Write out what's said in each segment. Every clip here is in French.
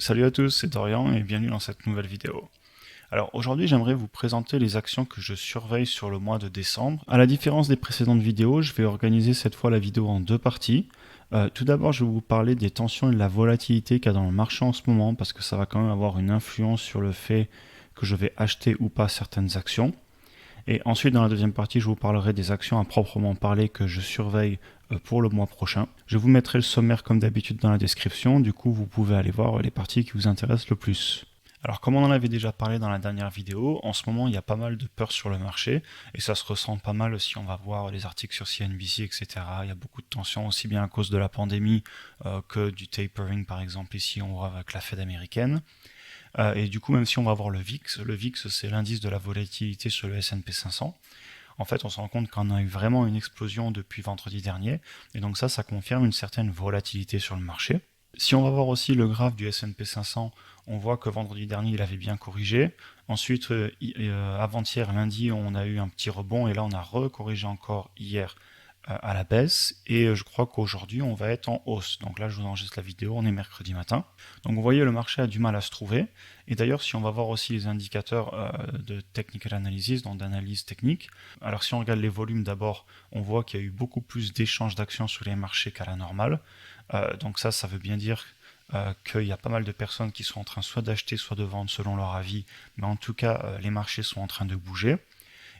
Salut à tous, c'est Dorian et bienvenue dans cette nouvelle vidéo. Alors aujourd'hui j'aimerais vous présenter les actions que je surveille sur le mois de décembre. À la différence des précédentes vidéos, je vais organiser cette fois la vidéo en deux parties. Tout d'abord je vais vous parler des tensions et de la volatilité qu'il y a dans le marché en ce moment parce que ça va quand même avoir une influence sur le fait que je vais acheter ou pas certaines actions. Et ensuite, dans la deuxième partie, je vous parlerai des actions à proprement parler que je surveille pour le mois prochain. Je vous mettrai le sommaire comme d'habitude dans la description, du coup vous pouvez aller voir les parties qui vous intéressent le plus. Alors comme on en avait déjà parlé dans la dernière vidéo, en ce moment il y a pas mal de peur sur le marché, et ça se ressent pas mal si on va voir les articles sur CNBC, etc. Il y a beaucoup de tensions, aussi bien à cause de la pandémie que du tapering par exemple ici on voit avec la Fed américaine. Et du coup, même si on va voir le VIX c'est l'indice de la volatilité sur le S&P 500. En fait, on se rend compte qu'on a eu vraiment une explosion depuis vendredi dernier, et donc ça confirme une certaine volatilité sur le marché. Si on va voir aussi le graphe du S&P 500, on voit que vendredi dernier, il avait bien corrigé. Ensuite, avant-hier, lundi, on a eu un petit rebond, et là, on a recorrigé encore hier à la baisse, et je crois qu'aujourd'hui on va être en hausse. Donc là je vous enregistre la vidéo, on est mercredi matin. Donc vous voyez, le marché a du mal à se trouver, et d'ailleurs si on va voir aussi les indicateurs de technical analysis, donc d'analyse technique, alors si on regarde les volumes d'abord, on voit qu'il y a eu beaucoup plus d'échanges d'actions sur les marchés qu'à la normale. Donc ça veut bien dire qu'il y a pas mal de personnes qui sont en train soit d'acheter soit de vendre selon leur avis, mais en tout cas les marchés sont en train de bouger.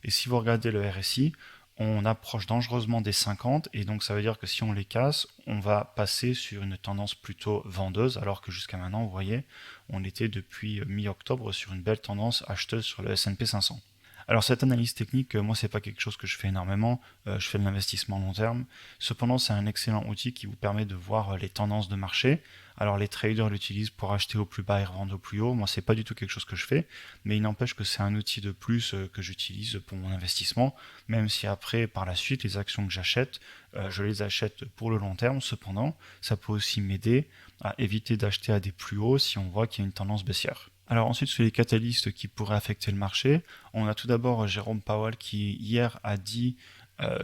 Et si vous regardez le RSI, on approche dangereusement des 50, et donc ça veut dire que si on les casse, on va passer sur une tendance plutôt vendeuse, alors que jusqu'à maintenant, vous voyez, on était depuis mi-octobre sur une belle tendance acheteuse sur le S&P 500. Alors cette analyse technique, moi c'est pas quelque chose que je fais énormément, je fais de l'investissement long terme. Cependant c'est un excellent outil qui vous permet de voir les tendances de marché. Alors les traders l'utilisent pour acheter au plus bas et revendre au plus haut. Moi c'est pas du tout quelque chose que je fais, mais il n'empêche que c'est un outil de plus que j'utilise pour mon investissement, même si après par la suite les actions que j'achète, je les achète pour le long terme. Cependant ça peut aussi m'aider à éviter d'acheter à des plus hauts si on voit qu'il y a une tendance baissière. Alors ensuite, sur les catalystes qui pourraient affecter le marché, on a tout d'abord Jérôme Powell qui hier a dit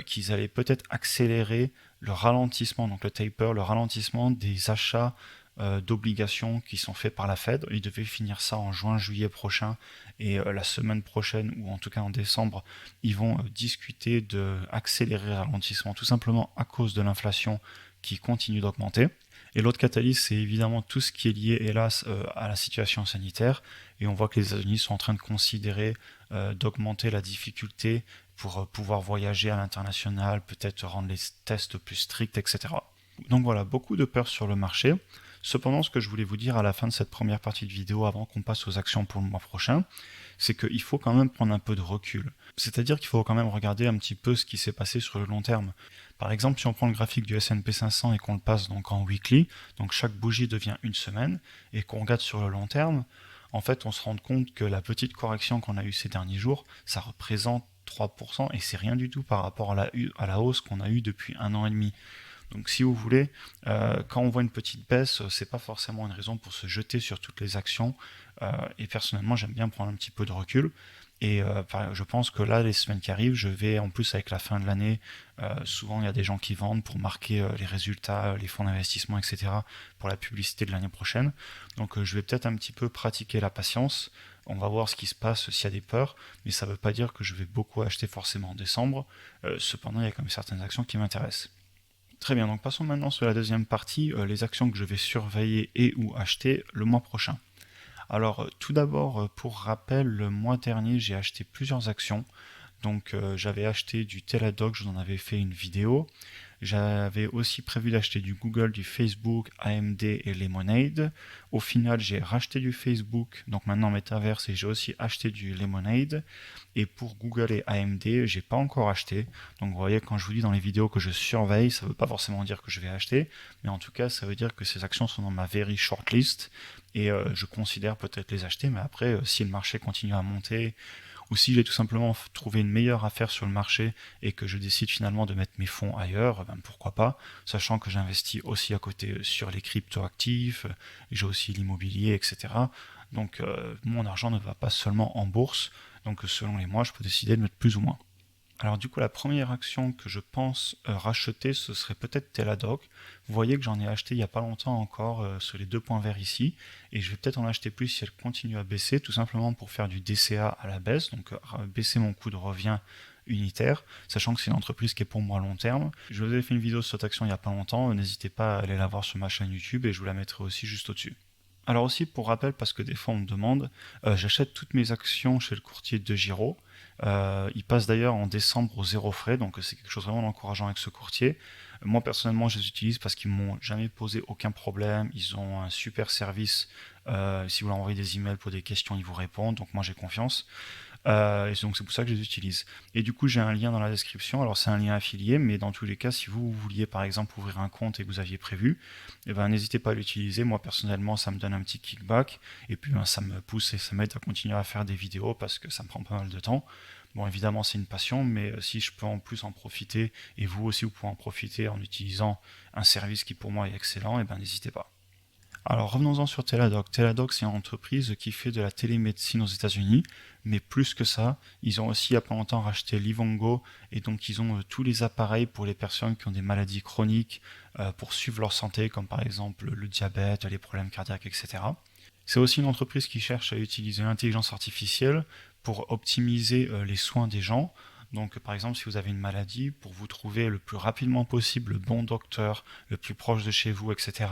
qu'ils allaient peut-être accélérer le ralentissement, donc le taper, le ralentissement des achats d'obligations qui sont faits par la Fed. Il devait finir ça en juin-juillet prochain, et la semaine prochaine, ou en tout cas en décembre, ils vont discuter d'accélérer le ralentissement, tout simplement à cause de l'inflation qui continue d'augmenter. Et l'autre catalyse, c'est évidemment tout ce qui est lié, hélas, à la situation sanitaire. Et on voit que les États-Unis sont en train de considérer d'augmenter la difficulté pour pouvoir voyager à l'international, peut-être rendre les tests plus stricts, etc. Donc voilà, beaucoup de peur sur le marché. Cependant, ce que je voulais vous dire à la fin de cette première partie de vidéo, avant qu'on passe aux actions pour le mois prochain, c'est qu'il faut quand même prendre un peu de recul. C'est-à-dire qu'il faut quand même regarder un petit peu ce qui s'est passé sur le long terme. Par exemple, si on prend le graphique du S&P 500 et qu'on le passe donc en weekly, donc chaque bougie devient une semaine, et qu'on regarde sur le long terme, en fait, on se rend compte que la petite correction qu'on a eue ces derniers jours, ça représente 3%, et c'est rien du tout par rapport à la hausse qu'on a eue depuis un an et demi. Donc si vous voulez, quand on voit une petite baisse, c'est pas forcément une raison pour se jeter sur toutes les actions. Et personnellement, j'aime bien prendre un petit peu de recul. Et je pense que là, les semaines qui arrivent, je vais, en plus avec la fin de l'année, souvent il y a des gens qui vendent pour marquer les résultats, les fonds d'investissement, etc., pour la publicité de l'année prochaine. Donc je vais peut-être un petit peu pratiquer la patience. On va voir ce qui se passe s'il y a des peurs, mais ça ne veut pas dire que je vais beaucoup acheter forcément en décembre. Cependant, il y a quand même certaines actions qui m'intéressent. Très bien, donc passons maintenant sur la deuxième partie, les actions que je vais surveiller et ou acheter le mois prochain. Alors tout d'abord, pour rappel, le mois dernier j'ai acheté plusieurs actions. Donc j'avais acheté du Teladoc, je vous en avais fait une vidéo. J'avais aussi prévu d'acheter du Google, du Facebook, AMD et Lemonade. Au final, j'ai racheté du Facebook, donc maintenant Metaverse, et j'ai aussi acheté du Lemonade. Et pour Google et AMD, j'ai pas encore acheté. Donc vous voyez, quand je vous dis dans les vidéos que je surveille, ça veut pas forcément dire que je vais acheter, mais en tout cas, ça veut dire que ces actions sont dans ma very short list, et je considère peut-être les acheter, mais après, si le marché continue à monter, ou si j'ai tout simplement trouvé une meilleure affaire sur le marché et que je décide finalement de mettre mes fonds ailleurs, ben pourquoi pas, sachant que j'investis aussi à côté sur les crypto-actifs, j'ai aussi l'immobilier, etc. Donc mon argent ne va pas seulement en bourse, donc selon les mois, je peux décider de mettre plus ou moins. Alors du coup, la première action que je pense racheter, ce serait peut-être Teladoc. Vous voyez que j'en ai acheté il n'y a pas longtemps encore sur les deux points verts ici, et je vais peut-être en acheter plus si elle continue à baisser, tout simplement pour faire du DCA à la baisse, donc baisser mon coût de revient unitaire, sachant que c'est une entreprise qui est pour moi à long terme. Je vous avais fait une vidéo sur cette action il n'y a pas longtemps, n'hésitez pas à aller la voir sur ma chaîne YouTube et je vous la mettrai aussi juste au-dessus. Alors aussi pour rappel, parce que des fois on me demande, j'achète toutes mes actions chez le courtier de Giro. Il passe d'ailleurs en décembre au zéro frais, donc c'est quelque chose vraiment d'encourageant avec ce courtier. Moi personnellement je les utilise parce qu'ils m'ont jamais posé aucun problème, ils ont un super service, si vous leur envoyez des emails pour des questions ils vous répondent, donc moi j'ai confiance. Et donc c'est pour ça que je les utilise. Et du coup j'ai un lien dans la description, alors c'est un lien affilié, mais dans tous les cas si vous vouliez par exemple ouvrir un compte et que vous aviez prévu, eh ben, n'hésitez pas à l'utiliser. Moi personnellement ça me donne un petit kickback, et puis ben, ça me pousse et ça m'aide à continuer à faire des vidéos parce que ça me prend pas mal de temps. Bon évidemment c'est une passion, mais si je peux en plus en profiter, et vous aussi vous pouvez en profiter en utilisant un service qui pour moi est excellent, et ben n'hésitez pas. Alors revenons-en sur Teladoc. Teladoc, c'est une entreprise qui fait de la télémédecine aux États-Unis, mais plus que ça, ils ont aussi il n'y a pas longtemps racheté Livongo, et donc ils ont tous les appareils pour les personnes qui ont des maladies chroniques, pour suivre leur santé, comme par exemple le diabète, les problèmes cardiaques, etc. C'est aussi une entreprise qui cherche à utiliser l'intelligence artificielle pour optimiser les soins des gens. Donc par exemple, si vous avez une maladie, pour vous trouver le plus rapidement possible le bon docteur, le plus proche de chez vous, etc.,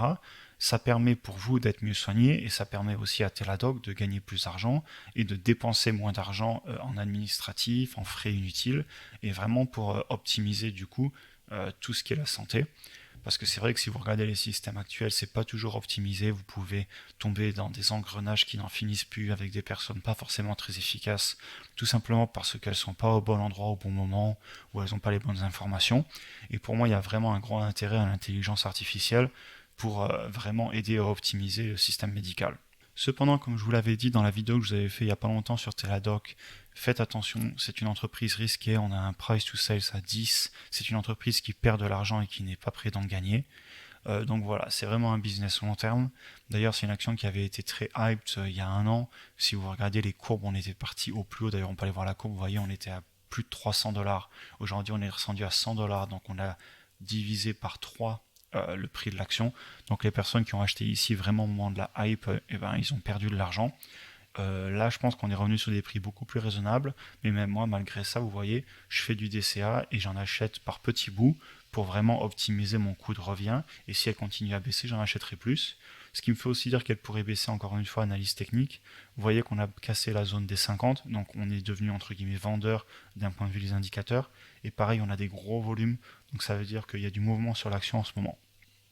ça permet pour vous d'être mieux soigné, et ça permet aussi à Teladoc de gagner plus d'argent et de dépenser moins d'argent en administratif, en frais inutiles, et vraiment pour optimiser du coup tout ce qui est la santé. Parce que c'est vrai que si vous regardez les systèmes actuels, c'est pas toujours optimisé. Vous pouvez tomber dans des engrenages qui n'en finissent plus avec des personnes pas forcément très efficaces, tout simplement parce qu'elles sont pas au bon endroit au bon moment, ou elles n'ont pas les bonnes informations. Et pour moi, il y a vraiment un grand intérêt à l'intelligence artificielle pour vraiment aider à optimiser le système médical. Cependant, comme je vous l'avais dit dans la vidéo que je vous avais fait il n'y a pas longtemps sur Teladoc, faites attention, c'est une entreprise risquée, on a un price to sales à 10, c'est une entreprise qui perd de l'argent et qui n'est pas prêt d'en gagner. Donc voilà, c'est vraiment un business long terme. D'ailleurs, c'est une action qui avait été très hyped il y a un an. Si vous regardez les courbes, on était parti au plus haut. D'ailleurs, on peut aller voir la courbe, vous voyez, on était à plus de 300$. Aujourd'hui, on est descendu à 100$, donc on a divisé par 3 le prix de l'action. Donc les personnes qui ont acheté ici vraiment au moment de la hype, eh ben, ils ont perdu de l'argent. Là, je pense qu'on est revenu sur des prix beaucoup plus raisonnables, mais même moi, malgré ça, vous voyez, je fais du DCA et j'en achète par petits bouts pour vraiment optimiser mon coût de revient. Et si elle continue à baisser, j'en achèterai plus. Ce qui me fait aussi dire qu'elle pourrait baisser encore une fois, analyse technique. Vous voyez qu'on a cassé la zone des 50, donc on est devenu entre guillemets vendeur d'un point de vue des indicateurs. Et pareil, on a des gros volumes, donc ça veut dire qu'il y a du mouvement sur l'action en ce moment.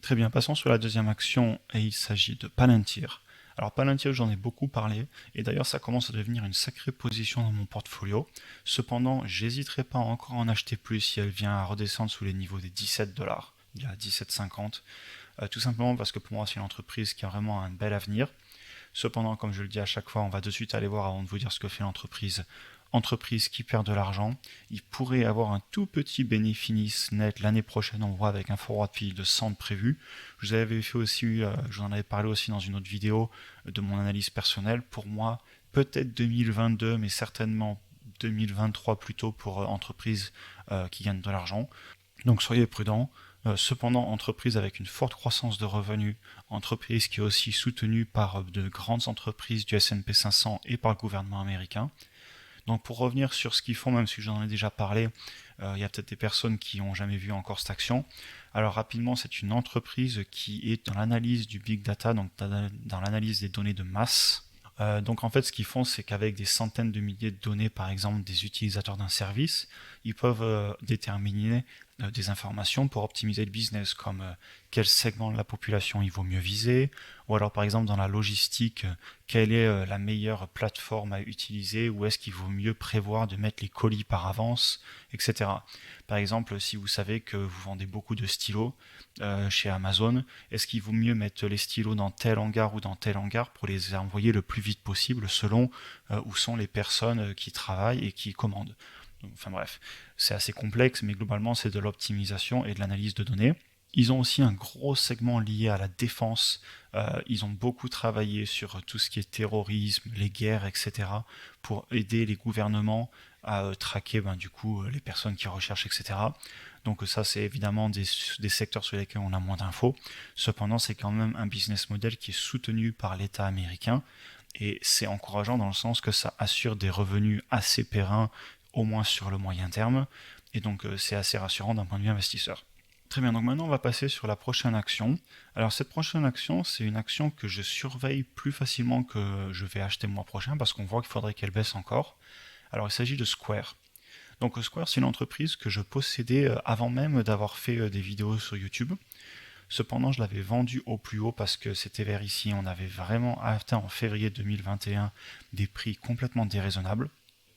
Très bien, passons sur la deuxième action, et il s'agit de Palantir. Alors Palantir, j'en ai beaucoup parlé, et d'ailleurs ça commence à devenir une sacrée position dans mon portfolio. Cependant, j'hésiterai pas encore à en acheter plus si elle vient à redescendre sous les niveaux des 17$, il y a 17,50, tout simplement parce que pour moi c'est une entreprise qui a vraiment un bel avenir. Cependant, comme je le dis à chaque fois, on va de suite aller voir avant de vous dire ce que fait l'entreprise. Entreprise qui perd de l'argent, il pourrait avoir un tout petit bénéfice net l'année prochaine, on voit avec un forward P de 100 prévu. Je vous avais fait aussi, je vous en avais parlé aussi dans une autre vidéo de mon analyse personnelle. Pour moi, peut-être 2022, mais certainement 2023 plutôt pour entreprises qui gagnent de l'argent. Donc soyez prudents. Cependant, entreprise avec une forte croissance de revenus, entreprise qui est aussi soutenue par de grandes entreprises du S&P 500 et par le gouvernement américain. Donc pour revenir sur ce qu'ils font, même si j'en ai déjà parlé, il y a peut-être des personnes qui n'ont jamais vu encore cette action. Alors rapidement, c'est une entreprise qui est dans l'analyse du big data, donc dans l'analyse des données de masse. Donc en fait, ce qu'ils font, c'est qu'avec des centaines de milliers de données, par exemple des utilisateurs d'un service, ils peuvent déterminer des informations pour optimiser le business, comme quel segment de la population il vaut mieux viser, ou alors par exemple dans la logistique, quelle est la meilleure plateforme à utiliser, ou est-ce qu'il vaut mieux prévoir de mettre les colis par avance, etc. Par exemple, si vous savez que vous vendez beaucoup de stylos chez Amazon, est-ce qu'il vaut mieux mettre les stylos dans tel hangar ou dans tel hangar pour les envoyer le plus vite possible selon où sont les personnes qui travaillent et qui commandent. Enfin bref, c'est assez complexe, mais globalement c'est de l'optimisation et de l'analyse de données. Ils ont aussi un gros segment lié à la défense, Ils ont beaucoup travaillé sur tout ce qui est terrorisme, les guerres, etc. pour aider les gouvernements à traquer du coup les personnes qui recherchent, etc. Donc ça, c'est évidemment des secteurs sur lesquels on a moins d'infos. Cependant, c'est quand même un business model qui est soutenu par l'État américain et c'est encourageant dans le sens que ça assure des revenus assez pérennes, au moins sur le moyen terme, et donc c'est assez rassurant d'un point de vue investisseur. Très bien, donc maintenant on va passer sur la prochaine action. Alors cette prochaine action, c'est une action que je surveille plus facilement que je vais acheter le mois prochain parce qu'on voit qu'il faudrait qu'elle baisse encore. Alors il s'agit de Square. Donc Square, c'est une entreprise que je possédais avant même d'avoir fait des vidéos sur YouTube. Cependant, je l'avais vendu au plus haut parce que c'était vers ici. On avait vraiment atteint en février 2021 des prix complètement déraisonnables.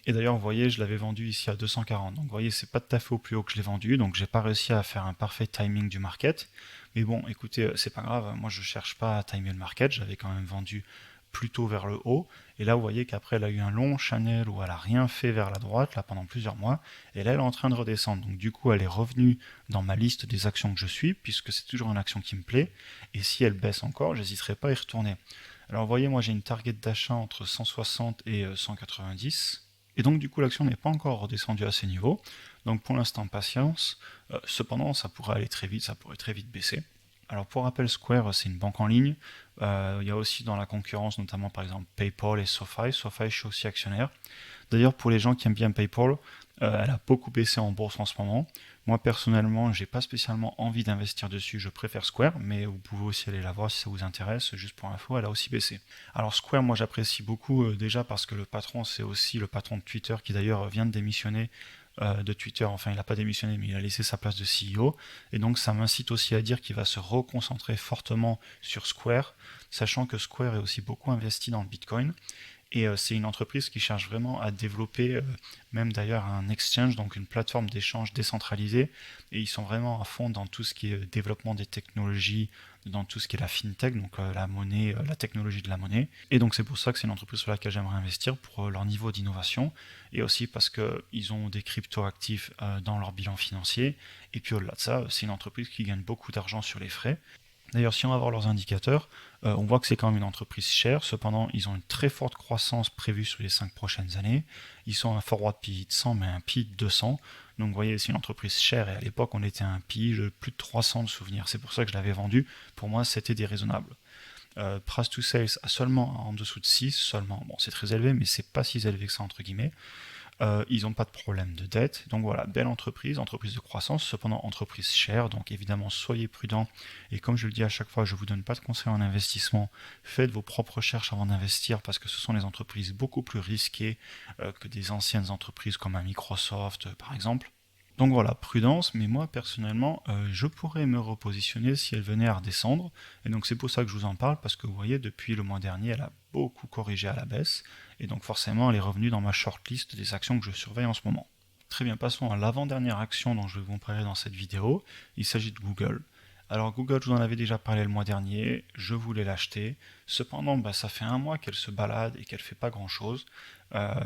Et d'ailleurs, vous voyez, je l'avais vendu ici à 240. Donc, vous voyez, c'est pas tout à fait au plus haut que je l'ai vendu. Donc, j'ai pas réussi à faire un parfait timing du market. Mais bon, écoutez, c'est pas grave. Moi, je cherche pas à timer le market. J'avais quand même vendu plutôt vers le haut. Et là, vous voyez qu'après, elle a eu un long channel où elle a rien fait vers la droite, là, pendant plusieurs mois. Et là, elle est en train de redescendre. Donc, du coup, elle est revenue dans ma liste des actions que je suis, puisque c'est toujours une action qui me plaît. Et si elle baisse encore, j'hésiterai pas à y retourner. Alors, vous voyez, moi, j'ai une target d'achat entre 160 et 190. Et donc du coup l'action n'est pas encore redescendue à ces niveaux. Donc pour l'instant patience. Cependant ça pourrait aller très vite, ça pourrait très vite baisser. Alors pour rappel, Square c'est une banque en ligne. Il y a aussi dans la concurrence notamment par exemple PayPal et SoFi. SoFi je suis aussi actionnaire. D'ailleurs pour les gens qui aiment bien PayPal, elle a beaucoup baissé en bourse en ce moment. Moi personnellement, j'ai pas spécialement envie d'investir dessus, je préfère Square, mais vous pouvez aussi aller la voir si ça vous intéresse, juste pour info, elle a aussi baissé. Alors Square, moi j'apprécie beaucoup déjà parce que le patron, c'est aussi le patron de Twitter qui d'ailleurs vient de démissionner de Twitter, enfin il n'a pas démissionné mais il a laissé sa place de CEO, et donc ça m'incite aussi à dire qu'il va se reconcentrer fortement sur Square, sachant que Square est aussi beaucoup investi dans le Bitcoin. Et c'est une entreprise qui cherche vraiment à développer, même d'ailleurs un exchange, donc une plateforme d'échange décentralisée. Et ils sont vraiment à fond dans tout ce qui est développement des technologies, dans tout ce qui est la fintech, donc la monnaie, la technologie de la monnaie. Et donc c'est pour ça que c'est une entreprise sur laquelle j'aimerais investir pour leur niveau d'innovation. Et aussi parce qu'ils ont des crypto-actifs dans leur bilan financier. Et puis au-delà de ça, c'est une entreprise qui gagne beaucoup d'argent sur les frais. D'ailleurs, si on va voir leurs indicateurs, on voit que c'est quand même une entreprise chère. Cependant, ils ont une très forte croissance prévue sur les 5 prochaines années. Ils sont à un forward PI de 100, mais un PI de 200. Donc, vous voyez, c'est une entreprise chère. Et à l'époque, on était à un PI de plus de 300 de souvenirs. C'est pour ça que je l'avais vendu. Pour moi, c'était déraisonnable. Price to sales à seulement en dessous de 6 seulement. Bon, c'est très élevé, mais c'est pas si élevé que ça, entre guillemets. Ils n'ont pas de problème de dette. Donc voilà, belle entreprise, entreprise de croissance, cependant entreprise chère. Donc évidemment, soyez prudents. Et comme je le dis à chaque fois, je ne vous donne pas de conseils en investissement. Faites vos propres recherches avant d'investir parce que ce sont des entreprises beaucoup plus risquées que des anciennes entreprises comme un Microsoft par exemple. Donc voilà, prudence, mais moi personnellement, je pourrais me repositionner si elle venait à redescendre. Et donc c'est pour ça que je vous en parle, parce que vous voyez, depuis le mois dernier, elle a beaucoup corrigé à la baisse. Et donc forcément, elle est revenue dans ma shortlist des actions que je surveille en ce moment. Très bien, passons à l'avant-dernière action dont je vais vous parler dans cette vidéo. Il s'agit de Google. Alors Google, je vous en avais déjà parlé le mois dernier, je voulais l'acheter. Cependant, ça fait un mois qu'elle se balade et qu'elle fait pas grand-chose.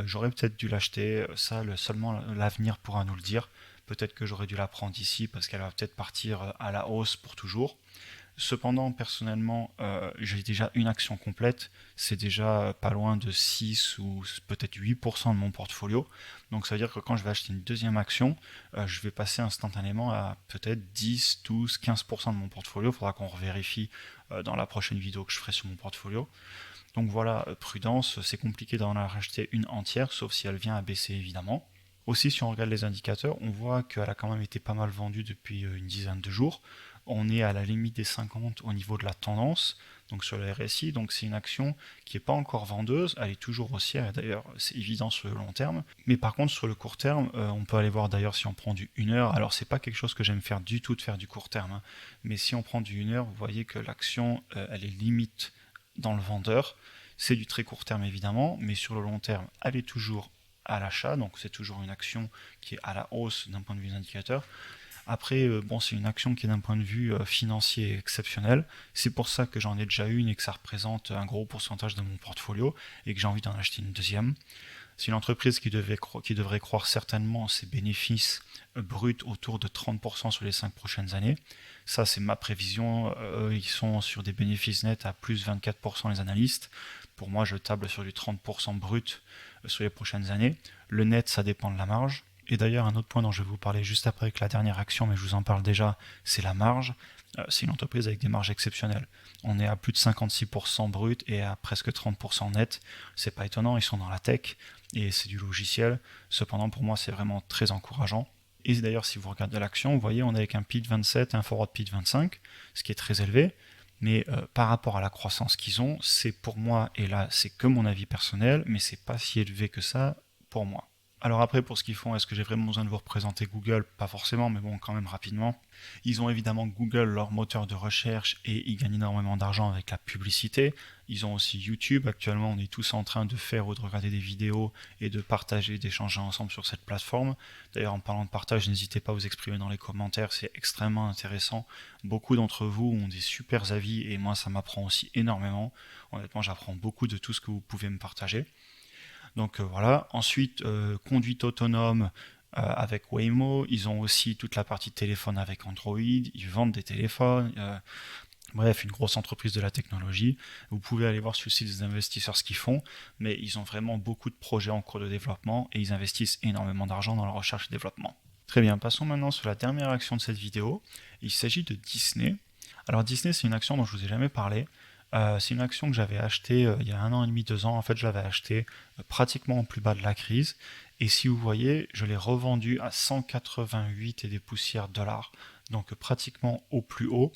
J'aurais peut-être dû l'acheter, ça seulement l'avenir pourra nous le dire. Peut-être que j'aurais dû la prendre ici parce qu'elle va peut-être partir à la hausse pour toujours. Cependant, personnellement, j'ai déjà une action complète. C'est déjà pas loin de 6 ou peut-être 8% de mon portfolio. Donc ça veut dire que quand je vais acheter une deuxième action, je vais passer instantanément à peut-être 10, 12, 15% de mon portfolio. Il faudra qu'on revérifie dans la prochaine vidéo que je ferai sur mon portfolio. Donc voilà, prudence, c'est compliqué d'en racheter une entière, sauf si elle vient à baisser évidemment. Aussi, si on regarde les indicateurs, on voit qu'elle a quand même été pas mal vendue depuis une dizaine de jours. On est à la limite des 50 au niveau de la tendance, donc sur le RSI, donc c'est une action qui n'est pas encore vendeuse, elle est toujours haussière, et d'ailleurs c'est évident sur le long terme. Mais par contre sur le court terme, on peut aller voir d'ailleurs si on prend du 1 heure, alors c'est pas quelque chose que j'aime faire du tout de faire du court terme, hein, mais si on prend du 1 heure, vous voyez que l'action, elle est limite dans le vendeur. C'est du très court terme évidemment, mais sur le long terme, elle est toujours à l'achat, donc c'est toujours une action qui est à la hausse d'un point de vue des indicateurs. Après, c'est une action qui est d'un point de vue financier exceptionnel. C'est pour ça que j'en ai déjà une et que ça représente un gros pourcentage de mon portfolio et que j'ai envie d'en acheter une deuxième. C'est une entreprise qui devrait croître certainement ses bénéfices bruts autour de 30% sur les 5 prochaines années. Ça, c'est ma prévision. Ils sont sur des bénéfices nets à plus 24% les analystes. Pour moi, je table sur du 30% brut sur les prochaines années. Le net, ça dépend de la marge. Et d'ailleurs, un autre point dont je vais vous parler juste après avec la dernière action, mais je vous en parle déjà, c'est la marge. C'est une entreprise avec des marges exceptionnelles. On est à plus de 56% brut et à presque 30% net. C'est pas étonnant, ils sont dans la tech et c'est du logiciel. Cependant, pour moi, c'est vraiment très encourageant. Et d'ailleurs, si vous regardez l'action, vous voyez, on est avec un P de 27 et un forward P de 25, ce qui est très élevé. Mais par rapport à la croissance qu'ils ont, c'est pour moi, et là c'est que mon avis personnel, mais c'est pas si élevé que ça pour moi. Alors après, pour ce qu'ils font, est-ce que j'ai vraiment besoin de vous représenter Google? Pas forcément, mais bon, quand même rapidement. Ils ont évidemment Google, leur moteur de recherche, et ils gagnent énormément d'argent avec la publicité. Ils ont aussi YouTube. Actuellement, on est tous en train de faire ou de regarder des vidéos et de partager, d'échanger ensemble sur cette plateforme. D'ailleurs, en parlant de partage, n'hésitez pas à vous exprimer dans les commentaires, c'est extrêmement intéressant. Beaucoup d'entre vous ont des super avis et moi, ça m'apprend aussi énormément. Honnêtement, j'apprends beaucoup de tout ce que vous pouvez me partager. Donc voilà. Ensuite, conduite autonome avec Waymo. Ils ont aussi toute la partie téléphone avec Android. Ils vendent des téléphones. Bref, une grosse entreprise de la technologie. Vous pouvez aller voir sur le site des investisseurs ce qu'ils font, mais ils ont vraiment beaucoup de projets en cours de développement et ils investissent énormément d'argent dans la recherche et développement. Très bien, passons maintenant sur la dernière action de cette vidéo. Il s'agit de Disney. Alors Disney, c'est une action dont je ne vous ai jamais parlé. C'est une action que j'avais achetée il y a 1 an et demi, 2 ans. En fait, je l'avais achetée pratiquement au plus bas de la crise. Et si vous voyez, je l'ai revendue à 188 et des poussières dollars. Donc pratiquement au plus haut.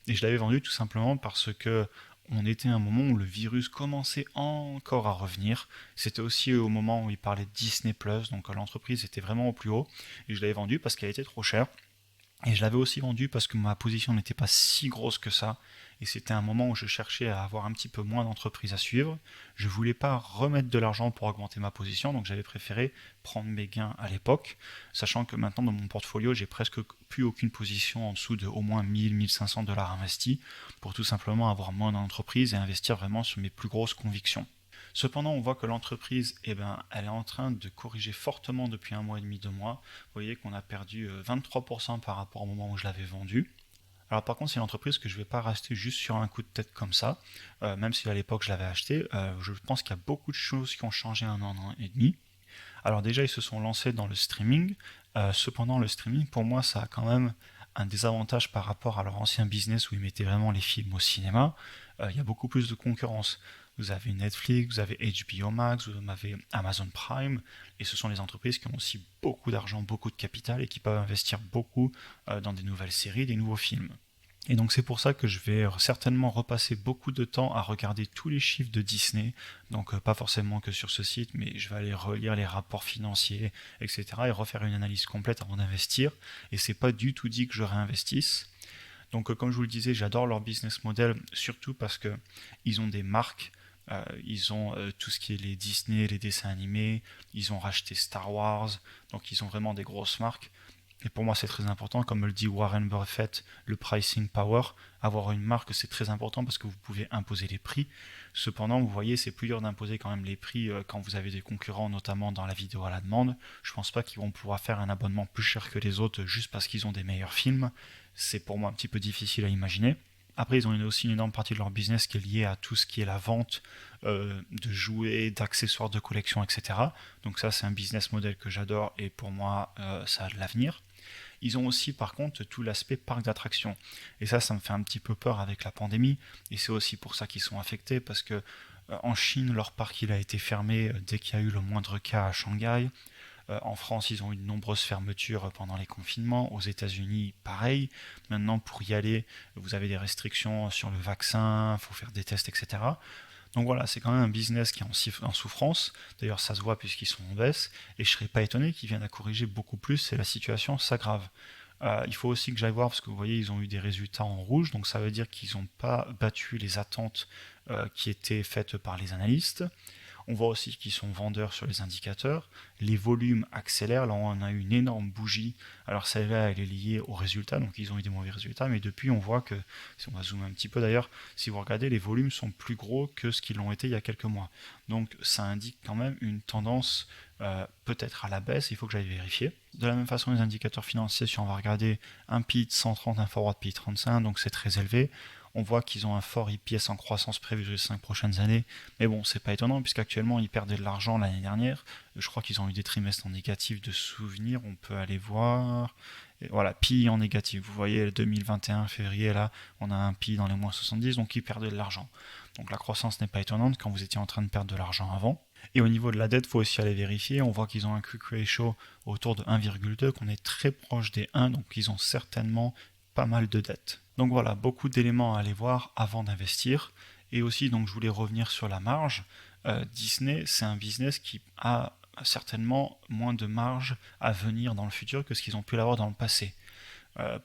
Et je l'avais vendu tout simplement parce que on était à un moment où le virus commençait encore à revenir. C'était aussi au moment où il parlait de Disney+, donc l'entreprise était vraiment au plus haut. Et je l'avais vendu parce qu'elle était trop chère. Et je l'avais aussi vendu parce que ma position n'était pas si grosse que ça. Et c'était un moment où je cherchais à avoir un petit peu moins d'entreprises à suivre. Je ne voulais pas remettre de l'argent pour augmenter ma position, donc j'avais préféré prendre mes gains à l'époque, sachant que maintenant dans mon portfolio, j'ai presque plus aucune position en dessous de au moins 1000-1500 dollars investis, pour tout simplement avoir moins d'entreprises et investir vraiment sur mes plus grosses convictions. Cependant, on voit que l'entreprise, elle est en train de corriger fortement depuis 1 mois et demi, 2 mois. Vous voyez qu'on a perdu 23% par rapport au moment où je l'avais vendu. Alors par contre, c'est une entreprise que je ne vais pas racheter juste sur un coup de tête comme ça, même si à l'époque je l'avais acheté. Je pense qu'il y a beaucoup de choses qui ont changé en 1 an et demi. Alors déjà, ils se sont lancés dans le streaming. Cependant, le streaming, pour moi, ça a quand même un désavantage par rapport à leur ancien business où ils mettaient vraiment les films au cinéma. Il y a beaucoup plus de concurrence. Vous avez Netflix, vous avez HBO Max, vous avez Amazon Prime, et ce sont les entreprises qui ont aussi beaucoup d'argent, beaucoup de capital et qui peuvent investir beaucoup dans des nouvelles séries, des nouveaux films. Et donc c'est pour ça que je vais certainement repasser beaucoup de temps à regarder tous les chiffres de Disney, donc pas forcément que sur ce site, mais je vais aller relire les rapports financiers, etc. et refaire une analyse complète avant d'investir. Et c'est pas du tout dit que je réinvestisse. Donc comme je vous le disais, j'adore leur business model, surtout parce que ils ont des marques. Ils ont tout ce qui est les Disney, les dessins animés, ils ont racheté Star Wars, donc ils ont vraiment des grosses marques. Et pour moi, c'est très important, comme le dit Warren Buffett, le pricing power. Avoir une marque, c'est très important parce que vous pouvez imposer les prix. Cependant, vous voyez, c'est plus dur d'imposer quand même les prix quand vous avez des concurrents, notamment dans la vidéo à la demande. Je pense pas qu'ils vont pouvoir faire un abonnement plus cher que les autres juste parce qu'ils ont des meilleurs films. C'est pour moi un petit peu difficile à imaginer. Après, ils ont aussi une énorme partie de leur business qui est liée à tout ce qui est la vente de jouets, d'accessoires de collection, etc. Donc ça, c'est un business model que j'adore et pour moi, ça a de l'avenir. Ils ont aussi par contre tout l'aspect parc d'attractions. Et ça me fait un petit peu peur avec la pandémie. Et c'est aussi pour ça qu'ils sont affectés, parce que en Chine, leur parc il a été fermé dès qu'il y a eu le moindre cas à Shanghai. En France, ils ont eu de nombreuses fermetures pendant les confinements. Aux États-Unis, pareil. Maintenant, pour y aller, vous avez des restrictions sur le vaccin, il faut faire des tests, etc. Donc voilà, c'est quand même un business qui est en souffrance. D'ailleurs, ça se voit puisqu'ils sont en baisse. Et je ne serais pas étonné qu'ils viennent à corriger beaucoup plus et la situation s'aggrave. Il faut aussi que j'aille voir, parce que vous voyez, ils ont eu des résultats en rouge. Donc ça veut dire qu'ils n'ont pas battu les attentes qui étaient faites par les analystes. On voit aussi qu'ils sont vendeurs sur les indicateurs. Les volumes accélèrent. Là, on a eu une énorme bougie. Alors celle-là, elle est liée aux résultats. Donc ils ont eu des mauvais résultats. Mais depuis, on voit que, si on va zoomer un petit peu d'ailleurs, si vous regardez, les volumes sont plus gros que ce qu'ils l'ont été il y a quelques mois. Donc ça indique quand même une tendance peut-être à la baisse. Il faut que j'aille vérifier. De la même façon, les indicateurs financiers, si on va regarder un PI de 130, un forward PI de 35, donc c'est très élevé. On voit qu'ils ont un fort EPS en croissance prévu sur les 5 prochaines années. Mais bon, c'est pas étonnant, puisqu'actuellement, ils perdaient de l'argent l'année dernière. Je crois qu'ils ont eu des trimestres en négatif de souvenirs. On peut aller voir. Et voilà, PI en négatif. Vous voyez, 2021, février, là, on a un PI dans les moins 70, donc ils perdaient de l'argent. Donc la croissance n'est pas étonnante quand vous étiez en train de perdre de l'argent avant. Et au niveau de la dette, il faut aussi aller vérifier. On voit qu'ils ont un quick ratio autour de 1,2, qu'on est très proche des 1, donc ils ont certainement pas mal de dettes. Donc voilà, beaucoup d'éléments à aller voir avant d'investir. Et aussi, donc je voulais revenir sur la marge. Disney, c'est un business qui a certainement moins de marge à venir dans le futur que ce qu'ils ont pu l'avoir dans le passé.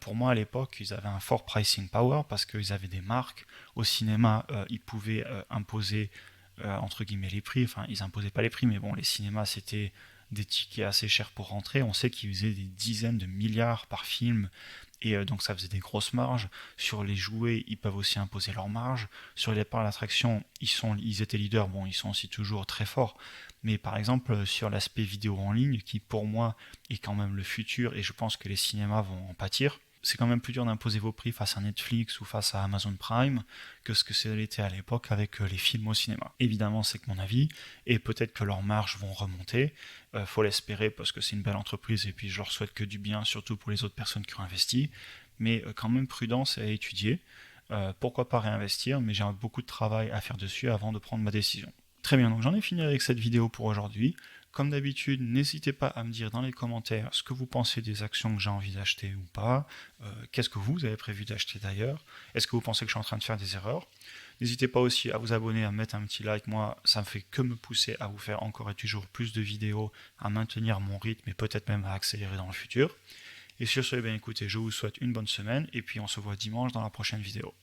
Pour moi, à l'époque, ils avaient un fort pricing power parce qu'ils avaient des marques. Au cinéma, ils pouvaient imposer entre guillemets les prix. Enfin, ils imposaient pas les prix, mais bon, les cinémas, c'était des tickets assez chers pour rentrer. On sait qu'ils faisaient des dizaines de milliards par film. Et donc ça faisait des grosses marges. Sur les jouets, ils peuvent aussi imposer leurs marges. Sur les parcs d'attraction, ils étaient leaders. Bon, ils sont aussi toujours très forts. Mais par exemple, sur l'aspect vidéo en ligne, qui pour moi est quand même le futur, et je pense que les cinémas vont en pâtir, c'est quand même plus dur d'imposer vos prix face à Netflix ou face à Amazon Prime que ce que c'était à l'époque avec les films au cinéma. Évidemment, c'est que mon avis, et peut-être que leurs marges vont remonter. Faut l'espérer parce que c'est une belle entreprise et puis je leur souhaite que du bien, surtout pour les autres personnes qui ont investi. Mais quand même prudence à étudier. Pourquoi pas réinvestir, mais j'ai beaucoup de travail à faire dessus avant de prendre ma décision. Très bien, donc j'en ai fini avec cette vidéo pour aujourd'hui. Comme d'habitude, n'hésitez pas à me dire dans les commentaires ce que vous pensez des actions que j'ai envie d'acheter ou pas. Qu'est-ce que vous avez prévu d'acheter d'ailleurs? Est-ce que vous pensez que je suis en train de faire des erreurs? N'hésitez pas aussi à vous abonner, à mettre un petit like. Moi, ça me fait que me pousser à vous faire encore et toujours plus de vidéos, à maintenir mon rythme et peut-être même à accélérer dans le futur. Et sur ce, écoutez, je vous souhaite une bonne semaine et puis on se voit dimanche dans la prochaine vidéo.